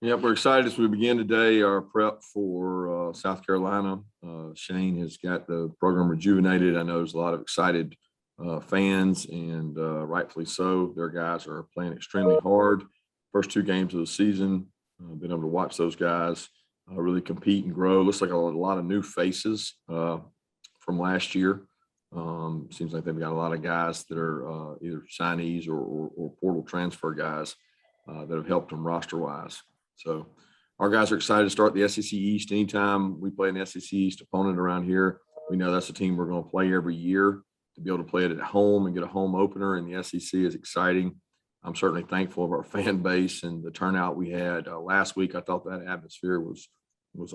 Yep, we're excited as we begin today our prep for South Carolina. Shane has got the program rejuvenated. I know there's a lot of excited fans, and rightfully so. Their guys are playing extremely hard. First two games of the season, been able to watch those guys really compete and grow. Looks like a lot of new faces from last year. Seems like they've got a lot of guys that are either signees or portal transfer guys that have helped them roster-wise. So our guys are excited to start the SEC East. Anytime we play an SEC East opponent around here, we know that's a team we're going to play every year. To be able to play it at home and get a home opener in the SEC is exciting. I'm certainly thankful of our fan base and the turnout we had last week. I thought that atmosphere was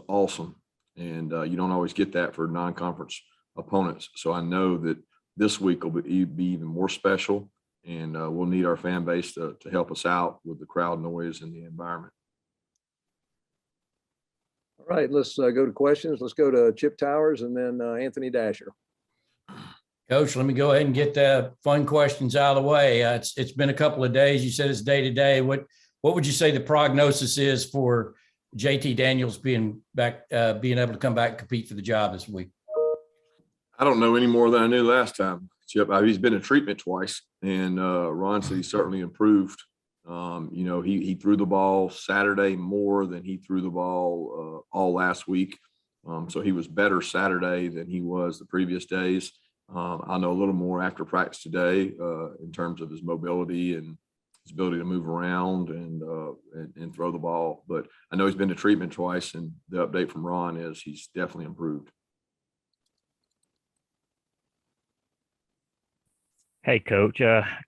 awesome, and you don't always get that for non-conference opponents. So I know that this week will be even more special, and we'll need our fan base to help us out with the crowd noise and the environment. All right, let's go to questions. Let's go to Chip Towers and then Anthony Dasher. Coach, let me go ahead and get the fun questions out of the way. It's been a couple of days. You said it's day to day. What would you say the prognosis is for JT Daniels being back, being able to come back and compete for the job this week? I don't know any more than I knew last time, Chip. He's been in treatment twice, and Ron said he certainly improved. He threw the ball Saturday more than he threw the ball all last week. So he was better Saturday than he was the previous days. I know a little more after practice today in terms of his mobility and his ability to move around and throw the ball. But I know he's been to treatment twice, and the update from Ron is he's definitely improved. Hey, Coach,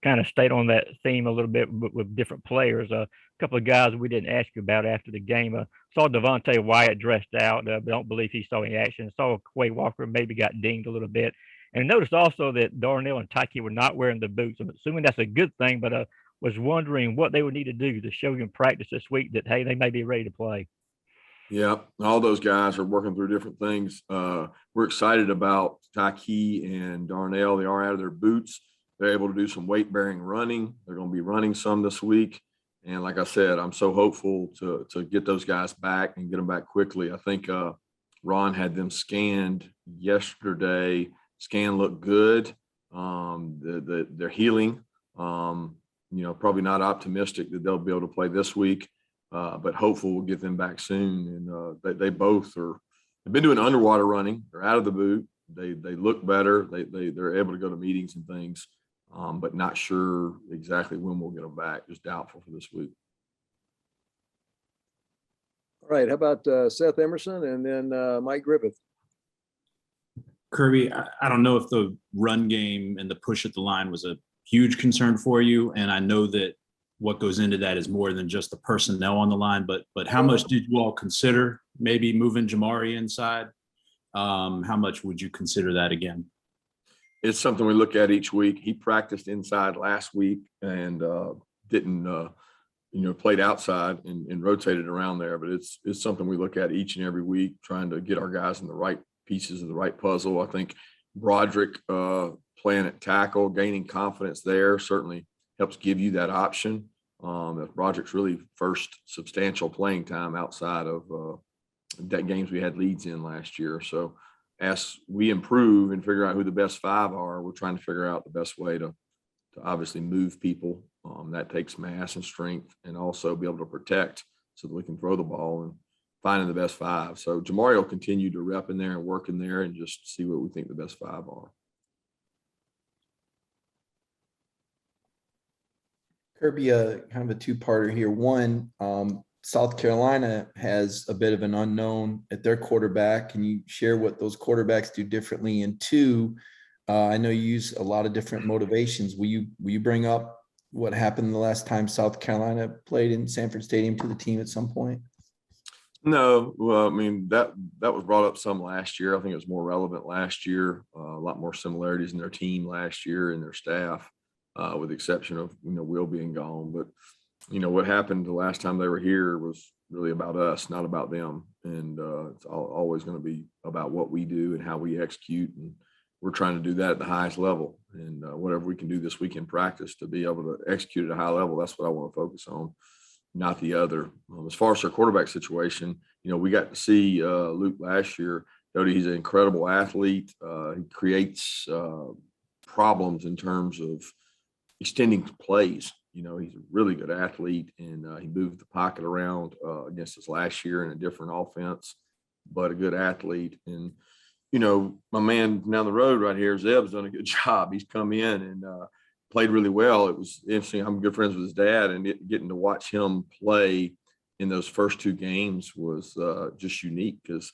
kind of stayed on that theme a little bit with different players. A couple of guys we didn't ask you about after the game. Saw Devontae Wyatt dressed out, but don't believe he saw any action. Saw Quay Walker maybe got dinged a little bit. And noticed also that Darnell and Tyke were not wearing the boots. I'm assuming that's a good thing, but was wondering what they would need to do to show you in practice this week that, hey, they may be ready to play. Yeah, all those guys are working through different things. We're excited about Tyke and Darnell. They are out of their boots. They're able to do some weight-bearing running. They're going to be running some this week. And like I said, I'm so hopeful to get those guys back and get them back quickly. I think Ron had them scanned yesterday. Scan looked good. They're healing. Probably not optimistic that they'll be able to play this week, but hopeful we'll get them back soon. And they both they've been doing underwater running. They're out of the boot. They look better. They're able to go to meetings and things. But not sure exactly when we'll get them back. Just doubtful for this week. All right. How about Seth Emerson and then Mike Griffith? Kirby, I don't know if the run game and the push at the line was a huge concern for you. And I know that what goes into that is more than just the personnel on the line, but how much did you all consider maybe moving Jamari inside? How much would you consider that again? It's something we look at each week. He practiced inside last week and didn't, played outside and rotated around there. But it's something we look at each and every week, trying to get our guys in the right pieces of the right puzzle. I think Broderick playing at tackle, gaining confidence there certainly helps give you that option. Broderick's really first substantial playing time outside of that games we had leads in last year. So as we improve and figure out who the best five are, we're trying to figure out the best way to obviously move people. That takes mass and strength, and also be able to protect so that we can throw the ball and finding the best five. So Jamari will continue to rep in there and work in there and just see what we think the best five are. Kirby, kind of a two-parter here. One, South Carolina has a bit of an unknown at their quarterback. Can you share what those quarterbacks do differently? And two, I know you use a lot of different motivations. Will you bring up what happened the last time South Carolina played in Sanford Stadium to the team at some point? No, well, I mean, that was brought up some last year. I think it was more relevant last year. A lot more similarities in their team last year and their staff, with the exception of, Will being gone. But, what happened the last time they were here was really about us, not about them. And it's always going to be about what we do and how we execute. And we're trying to do that at the highest level. And whatever we can do this week in practice to be able to execute at a high level, that's what I want to focus on. not the other. As far as our quarterback situation, we got to see Luke last year. Dodie, he's an incredible athlete. He creates problems in terms of extending plays. He's a really good athlete, and he moved the pocket around against us last year in a different offense, but a good athlete. And, my man down the road right here, Zeb's done a good job. He's come in and played really well. It was interesting. I'm good friends with his dad, and getting to watch him play in those first 2 games was just unique because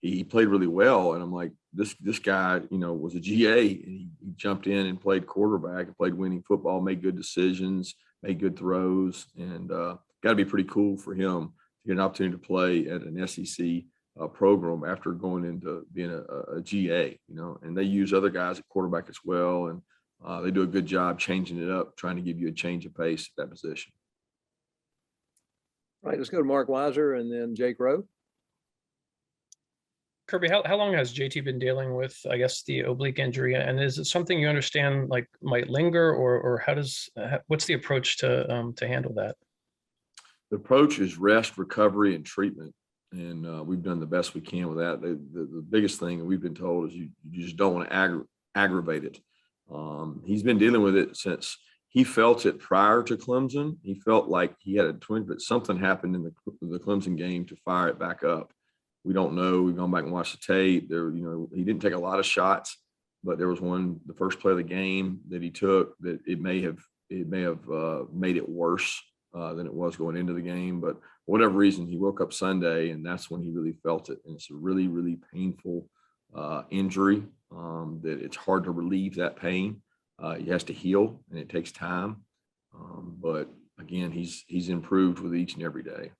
he played really well. And I'm like, this guy, was a GA, and he jumped in and played quarterback and played winning football, made good decisions, made good throws, and got to be pretty cool for him to get an opportunity to play at an SEC program after going into being a GA, and they use other guys at quarterback as well. And they do a good job changing it up, trying to give you a change of pace at that position. All right, let's go to Mark Weiser and then Jake Rowe. Kirby, how long has JT been dealing with, I guess, the oblique injury? And is it something you understand like might linger, or what's the approach to handle that? The approach is rest, recovery, and treatment. And we've done the best we can with that. The biggest thing we've been told is you just don't want to aggravate it. He's been dealing with it since he felt it prior to Clemson. He felt like he had a twinge, but something happened in the Clemson game to fire it back up. We don't know. We've gone back and watched the tape. He didn't take a lot of shots, but there was one, the first play of the game that he took, that it may have made it worse than it was going into the game. But for whatever reason, he woke up Sunday, and that's when he really felt it. And it's a really, really painful injury that it's hard to relieve that pain. He has to heal, and it takes time. But again, he's improved with each and every day.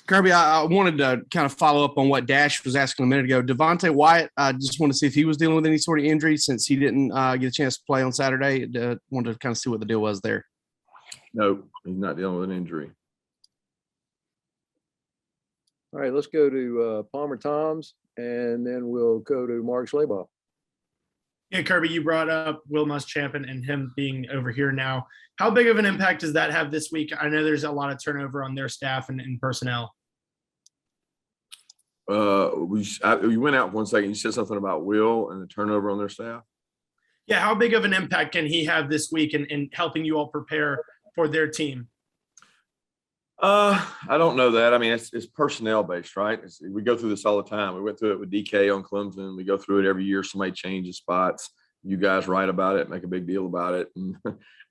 Kirby, I wanted to kind of follow up on what Dash was asking a minute ago. Devontae Wyatt, I just wanted to see if he was dealing with any sort of injury since he didn't get a chance to play on Saturday. Wanted to kind of see what the deal was there. No, he's not dealing with an injury. All right, let's go to Palmer Toms, and then we'll go to Mark Schleybaugh. Yeah, Kirby, you brought up Will Muschamp and him being over here now. How big of an impact does that have this week? I know there's a lot of turnover on their staff and personnel. We went out 1 second. You said something about Will and the turnover on their staff. Yeah, how big of an impact can he have this week in helping you all prepare for their team? I don't know that. I mean, it's personnel based, right? We go through this all the time. We went through it with DK on Clemson. We go through it every year. Somebody changes spots. You guys write about it, make a big deal about it. And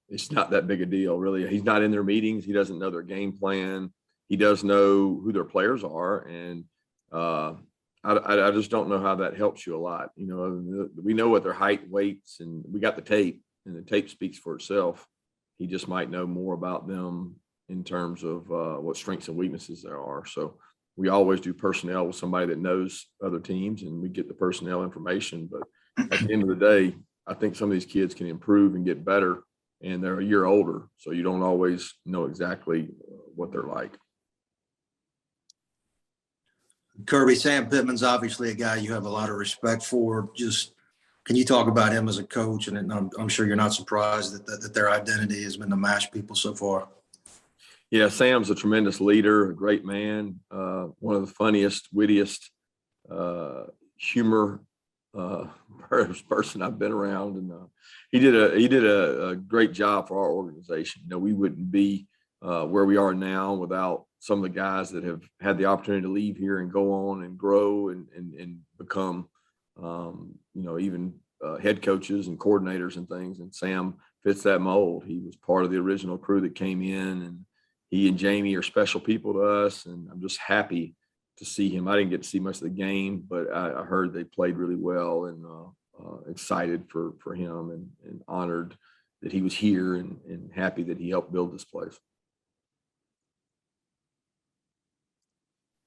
it's not that big a deal, really. He's not in their meetings. He doesn't know their game plan. He does know who their players are. And I just don't know how that helps you a lot. We know what their height, weights, and we got the tape, and the tape speaks for itself. He just might know more about them in terms of what strengths and weaknesses there are. So we always do personnel with somebody that knows other teams, and we get the personnel information. But at the end of the day, I think some of these kids can improve and get better, and they're a year older. So you don't always know exactly what they're like. Kirby, Sam Pittman's obviously a guy you have a lot of respect for. Just can you talk about him as a coach? And I'm sure you're not surprised that their identity has been to mash people so far. Yeah, Sam's a tremendous leader, a great man, one of the funniest, wittiest, humor person I've been around, and he did a great job for our organization. We wouldn't be where we are now without some of the guys that have had the opportunity to leave here and go on and grow and become, even head coaches and coordinators and things. And Sam fits that mold. He was part of the original crew that came in, and he and Jamie are special people to us, and I'm just happy to see him. I didn't get to see much of the game, but I heard they played really well, and excited for him and honored that he was here, and happy that he helped build this place.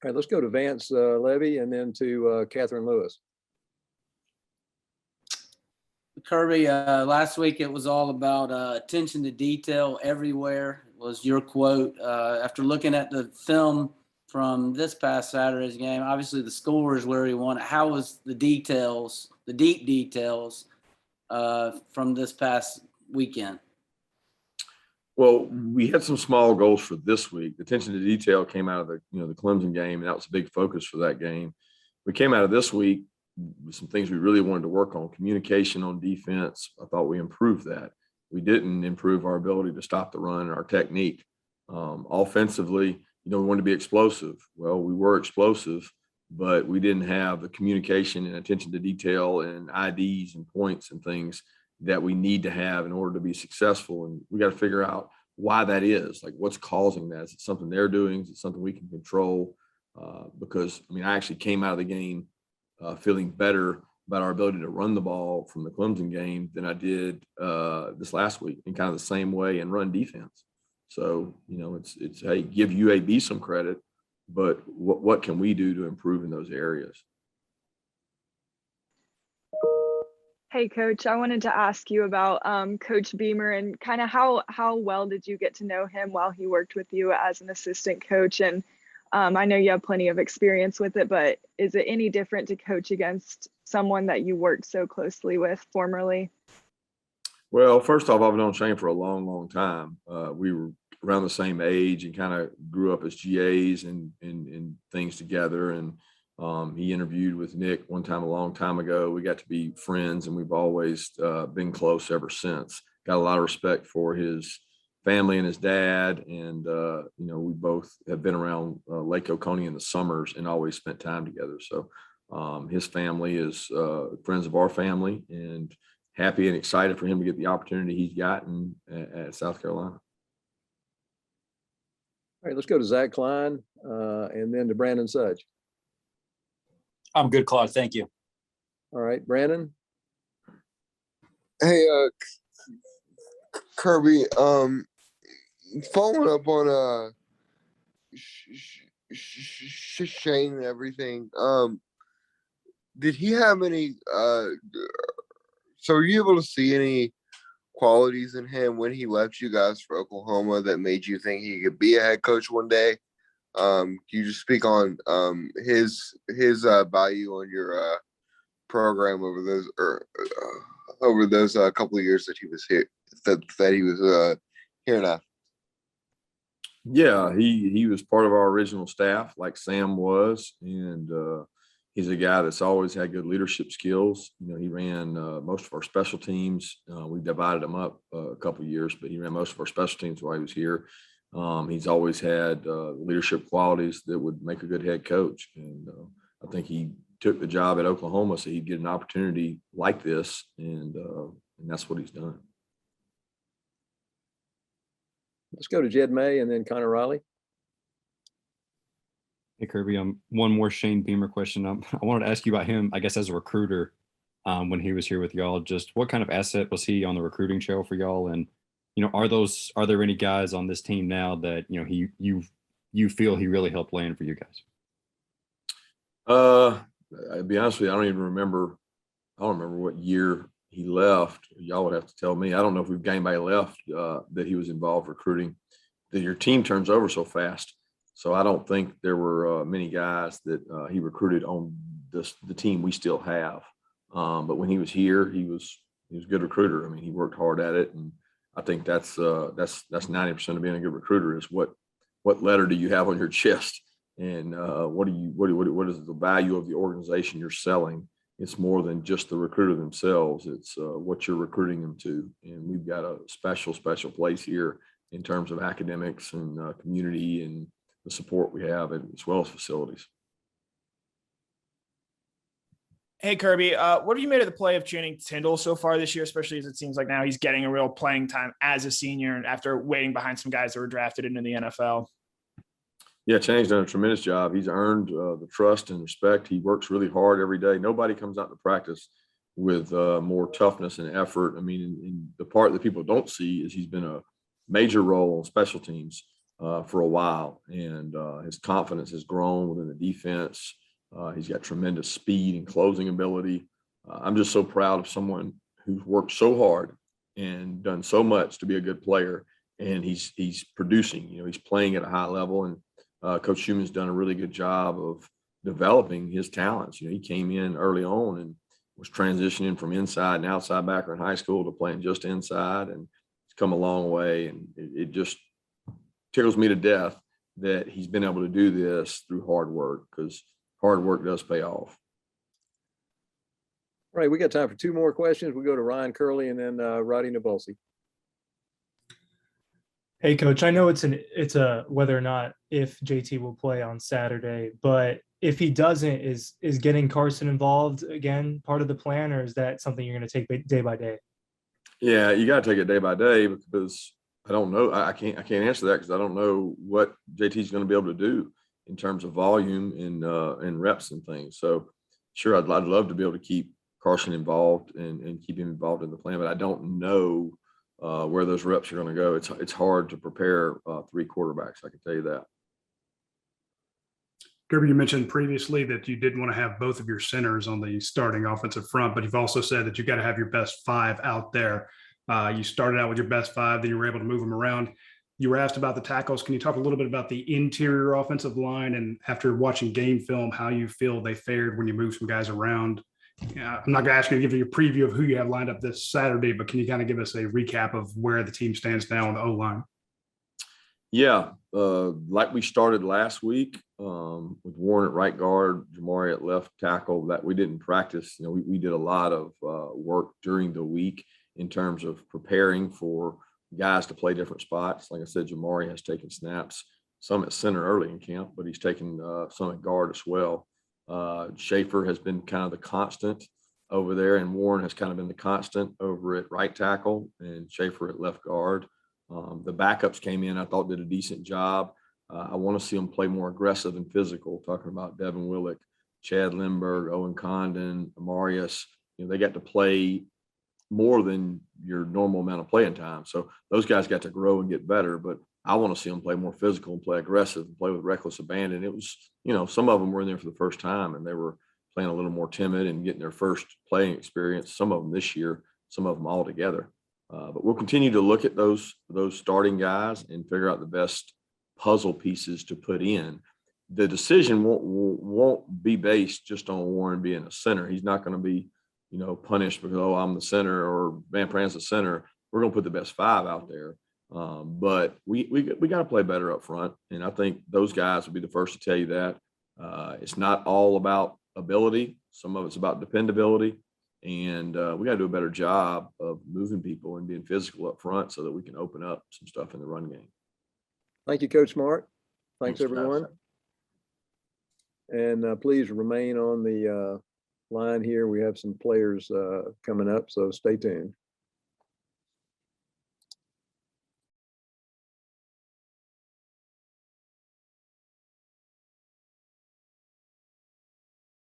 All right, let's go to Vance Levy and then to Catherine Lewis. Kirby, last week it was all about attention to detail everywhere, was your quote. After looking at the film from this past Saturday's game, obviously the score is where he won it. How was the details, the deep details from this past weekend? Well, we had some small goals for this week. The attention to detail came out of the Clemson game, and that was a big focus for that game. We came out of this week with some things we really wanted to work on. Communication on defense, I thought we improved that. We didn't improve our ability to stop the run and our technique. Offensively, we wanted to be explosive. Well, we were explosive, but we didn't have the communication and attention to detail and IDs and points and things that we need to have in order to be successful. And we got to figure out why that is, like what's causing that. Is it something they're doing? Is it something we can control? Because I actually came out of the game feeling better about our ability to run the ball from the Clemson game than I did this last week, in kind of the same way, and run defense. So, it's hey, give UAB some credit, but what can we do to improve in those areas? Hey, Coach, I wanted to ask you about Coach Beamer and kind of how well did you get to know him while he worked with you as an assistant coach? And I know you have plenty of experience with it, but is it any different to coach against someone that you worked so closely with formerly? Well, first off, I've known Shane for a long, long time. We were around the same age and kind of grew up as GAs and things together. And he interviewed with Nick one time a long time ago. We got to be friends, and we've always been close ever since. Got a lot of respect for his family and his dad. And, we both have been around Lake Oconee in the summers and always spent time together. So his family is friends of our family, and happy and excited for him to get the opportunity he's gotten at South Carolina. All right, let's go to Zach Klein and then to Brandon Sudge. I'm good, Claude. Thank you. All right, Brandon. Hey, Kirby, following up on Shane and everything, did he have any so were you able to see any qualities in him when he left you guys for Oklahoma that made you think he could be a head coach one day? Can you just speak on his value on your program over those couple of years that he was here, that he was here now? Yeah, he was part of our original staff, like Sam was, and he's a guy that's always had good leadership skills. He ran most of our special teams. We divided them up a couple of years, but he ran most of our special teams while he was here. He's always had leadership qualities that would make a good head coach. And I think he took the job at Oklahoma so he'd get an opportunity like this, and that's what he's done. Let's go to Jed May and then Connor Riley. Hey, Kirby, one more Shane Beamer question. I wanted to ask you about him, I guess, as a recruiter when he was here with y'all. Just what kind of asset was he on the recruiting trail for y'all? And, are there any guys on this team now that, you feel he really helped land for you guys? I'll be honest with you, I don't remember what year he left. Y'all would have to tell me. I don't know if we've got anybody left that he was involved recruiting. That your team turns over so fast. So I don't think there were many guys that he recruited on the team we still have. But when he was here, he was a good recruiter. He worked hard at it, and I think that's 90% of being a good recruiter is what letter do you have on your chest, and what is the value of the organization you're selling. It's more than just the recruiter themselves. It's what you're recruiting them to, and we've got a special place here in terms of academics and community and the support we have, as well as facilities. Hey, Kirby, what have you made of the play of Channing Tindall so far this year, especially as it seems like now he's getting a real playing time as a senior and after waiting behind some guys that were drafted into the NFL? Yeah, Channing's done a tremendous job. He's earned the trust and respect. He works really hard every day. Nobody comes out to practice with more toughness and effort. And the part that people don't see is he's been a major role on special teams for a while, and his confidence has grown within the defense. He's got tremendous speed and closing ability. I'm just so proud of someone who's worked so hard and done so much to be a good player, and he's producing. He's playing at a high level, and Coach Schumann's done a really good job of developing his talents. He came in early on and was transitioning from inside and outside backer in high school to playing just inside, and come a long way, and it just tickles me to death that he's been able to do this through hard work, because hard work does pay off. All right, we got time for two more questions. We go to Ryan Curley and then Roddy Nabulsi. Hey, Coach, I know it's a whether or not if JT will play on Saturday, but if he doesn't, is getting Carson involved again part of the plan, or is that something you're going to take day by day? Yeah, you got to take it day by day, because I don't know. I can't answer that, because I don't know what JT's going to be able to do in terms of volume and reps and things. So sure, I'd love to be able to keep Carson involved and keep him involved in the plan, but I don't know where those reps are going to go. It's hard to prepare 3 quarterbacks. I can tell you that. Kirby, you mentioned previously that you did want to have both of your centers on the starting offensive front, but you've also said that you got to have your best 5 out there. You started out with your best 5, then you were able to move them around. You were asked about the tackles. Can you talk a little bit about the interior offensive line, and after watching game film, how you feel they fared when you moved some guys around? I'm not going to ask you to give you a preview of who you have lined up this Saturday, but can you kind of give us a recap of where the team stands now on the O-line? Yeah, like we started last week with Warren at right guard, Jamari at left tackle, that we didn't practice. We did a lot of work during the week in terms of preparing for guys to play different spots. Like I said, Jamari has taken snaps, some at center early in camp, but he's taken some at guard as well. Schaefer has been kind of the constant over there, and Warren has kind of been the constant over at right tackle and Schaefer at left guard. The backups came in, I thought did a decent job. I want to see them play more aggressive and physical, talking about Devin Willick, Chad Lindbergh, Owen Condon, Amarius. They got to play more than your normal amount of playing time. So those guys got to grow and get better, but I want to see them play more physical and play aggressive and play with reckless abandon. It was, some of them were in there for the first time and they were playing a little more timid and getting their first playing experience. Some of them this year, some of them all together. But we'll continue to look at those starting guys and figure out the best puzzle pieces to put in. The decision won't be based just on Warren being a center. He's not going to be, punished because, I'm the center or Van Pran's the center. We're going to put the best 5 out there. But we got to play better up front. And I think those guys will be the first to tell you that. It's not all about ability. Some of it's about dependability. And we got to do a better job of moving people and being physical up front so that we can open up some stuff in the run game. Thank you, Coach Mark. Thanks, Thanks, everyone. And please remain on the line here. We have some players coming up, so stay tuned.